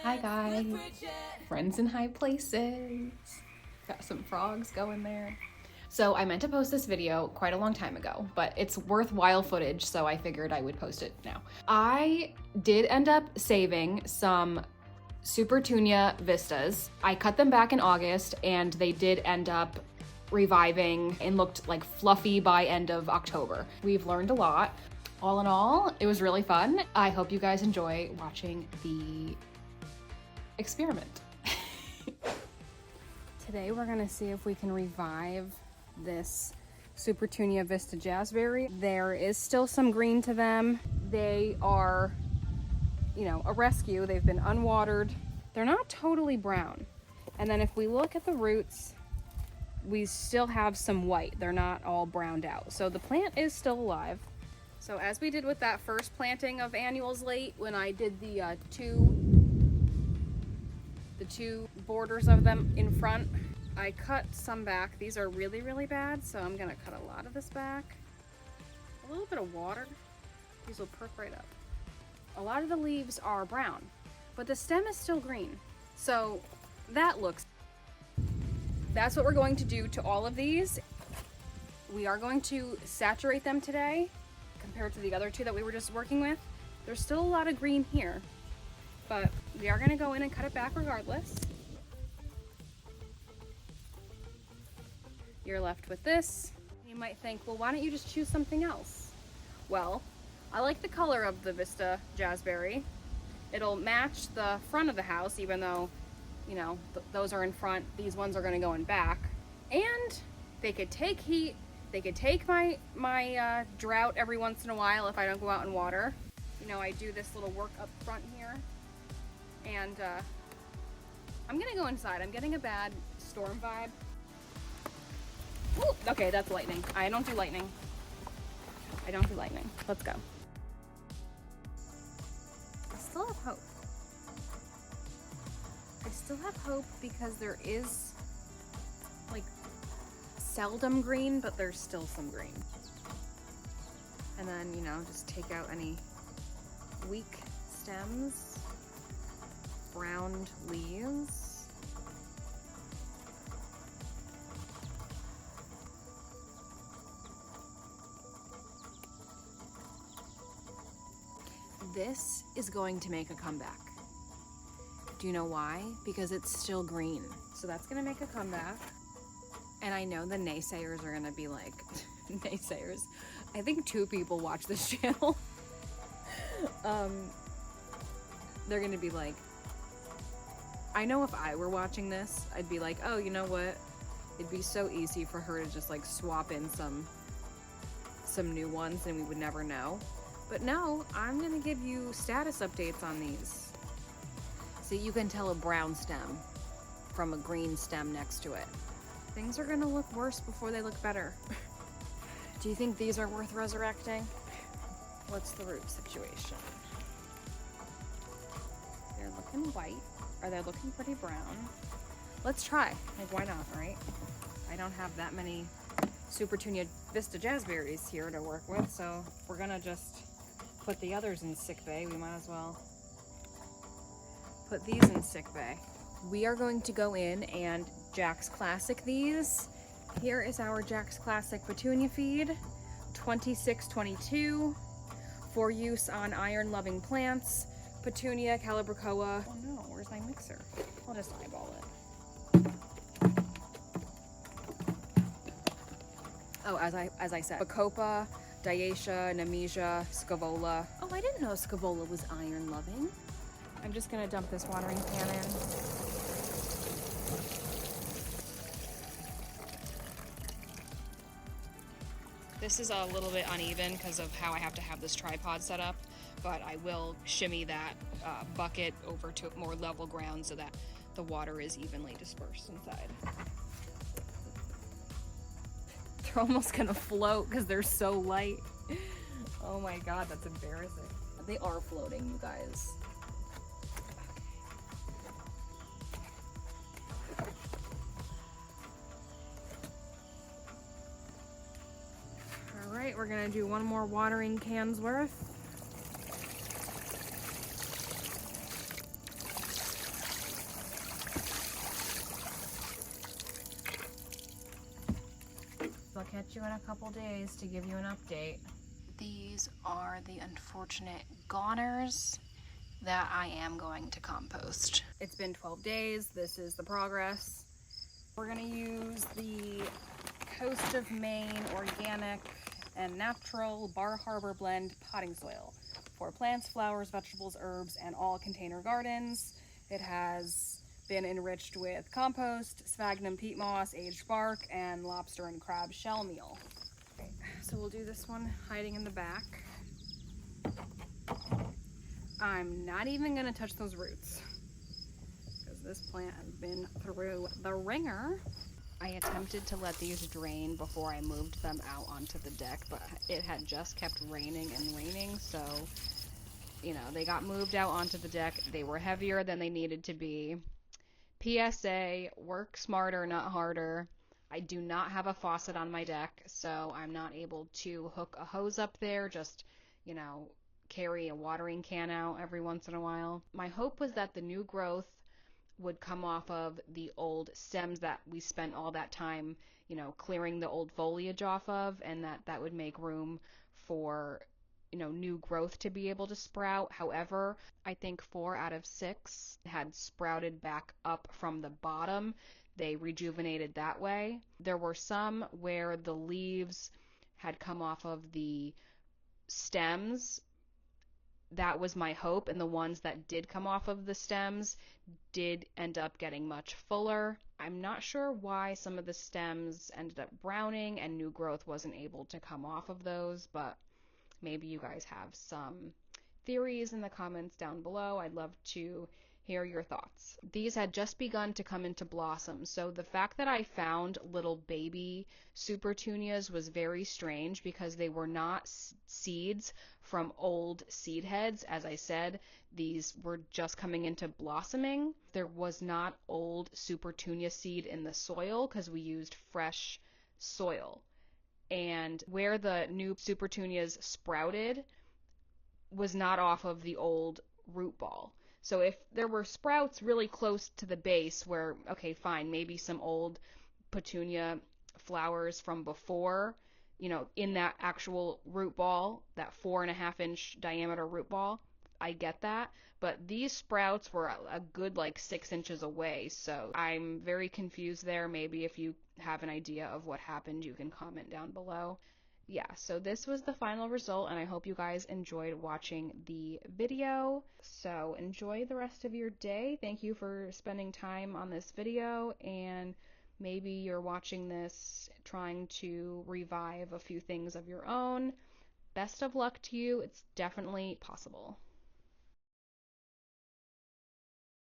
Hi guys, friends in high places. Got some frogs going there. So I meant to post this video quite a long time ago, but it's worthwhile footage, so I figured I would post it now. I did end up saving some Supertunia vistas. I cut them back in August and they did end up reviving and looked like fluffy by end of October. We've learned a lot. All in all, it was really fun. I hope you guys enjoy watching the experiment. Today we're gonna see if we can revive this Supertunia Vista Jazzberry. There is still some green to them. They are, you know, a rescue. They've been unwatered. They're not totally brown. And then if we look at the roots, we still have some white. They're not all browned out. So the plant is still alive. So as we did with that first planting of annuals late, when I did the two borders of them in front, I cut some back. These are really, really bad, so I'm gonna cut a lot of this back. A little bit of water. These will perk right up. A lot of the leaves are brown, but the stem is still green. So that's what we're going to do to all of these. We are going to saturate them today compared to the other two that we were just working with. There's still a lot of green here, but we are gonna go in and cut it back regardless. You're left with this. You might think, well, why don't you just choose something else? Well, I like the color of the Vista Jazzberry. It'll match the front of the house, even though, you know, those are in front. These ones are gonna go in back. And they could take heat. They could take my drought every once in a while if I don't go out and water. You know, I do this little work up front here. And I'm gonna go inside. I'm getting a bad storm vibe. Ooh, okay, that's lightning. I don't do lightning. I don't do lightning. Let's go. I still have hope. I still have hope because there is like seldom green, but there's still some green. And then, you know, just take out any weak stems, browned leaves. This is going to make a comeback. Do you know why? Because it's still green. So that's gonna make a comeback. And I know the naysayers are gonna be like, naysayers. I think 2 people watch this channel. They're gonna be like, I know if I were watching this, I'd be like, oh, you know what? It'd be so easy for her to just like swap in some new ones and we would never know. But no, I'm gonna give you status updates on these. So you can tell a brown stem from a green stem next to it. Things are gonna look worse before they look better. Do you think these are worth resurrecting? What's the root situation? They're looking white, or they're looking pretty brown. Let's try, like why not, right? I don't have that many Supertunia Vista Jazzberries here to work with, so we're gonna just put the others in sick bay. We might as well put these in sick bay. We are going to go in and Jack's Classic these. Here is our Jack's Classic Petunia feed, 2622, for use on iron-loving plants, Petunia, calibrachoa. Oh no, where's my mixer? I'll just eyeball it. Oh, as I said, Bacopa, Diacia, Nemesia, Scavola. Oh, I didn't know Scavola was iron-loving. I'm just gonna dump this watering can in. This is a little bit uneven because of how I have to have this tripod set up, but I will shimmy that bucket over to more level ground so that the water is evenly dispersed inside. They're almost gonna float because they're so light. Oh my god, that's embarrassing. They are floating, you guys. Alright, we're gonna do one more watering can's worth. catch you in a couple days to give you an update. These are the unfortunate goners that I am going to compost. It's been 12 days. This is the progress. We're gonna use the Coast of Maine organic and natural Bar Harbor blend potting soil for plants, flowers, vegetables, herbs, and all container gardens. It has been enriched with compost, sphagnum peat moss, aged bark, and lobster and crab shell meal. Okay, so we'll do this one hiding in the back. I'm not even gonna touch those roots because this plant has been through the ringer. I attempted to let these drain before I moved them out onto the deck, but it had just kept raining and raining, so, you know, they got moved out onto the deck. They were heavier than they needed to be. PSA, work smarter, not harder. I do not have a faucet on my deck, so I'm not able to hook a hose up there, just, you know, carry a watering can out every once in a while. My hope was that the new growth would come off of the old stems that we spent all that time, you know, clearing the old foliage off of, and that would make room for, you know, new growth to be able to sprout. However, I think 4 out of 6 had sprouted back up from the bottom. They rejuvenated that way. There were some where the leaves had come off of the stems. That was my hope, and the ones that did come off of the stems did end up getting much fuller. I'm not sure why some of the stems ended up browning and new growth wasn't able to come off of those, but maybe you guys have some theories in the comments down below. I'd love to hear your thoughts. These had just begun to come into blossom, so the fact that I found little baby Supertunias was very strange because they were not seeds from old seed heads. As I said, these were just coming into blossoming. There was not old Supertunia seed in the soil because we used fresh soil. And where the new Supertunias sprouted was not off of the old root ball. So if there were sprouts really close to the base where, okay, fine, maybe some old Petunia flowers from before, you know, in that actual root ball, that 4.5-inch diameter root ball, I get that. But these sprouts were a good like 6 inches away. So I'm very confused there. Maybe if you have an idea of what happened, you can comment down below. Yeah, so this was the final result, and I hope you guys enjoyed watching the video. So enjoy the rest of your day. Thank you for spending time on this video, and maybe you're watching this trying to revive a few things of your own. Best of luck to you. It's definitely possible.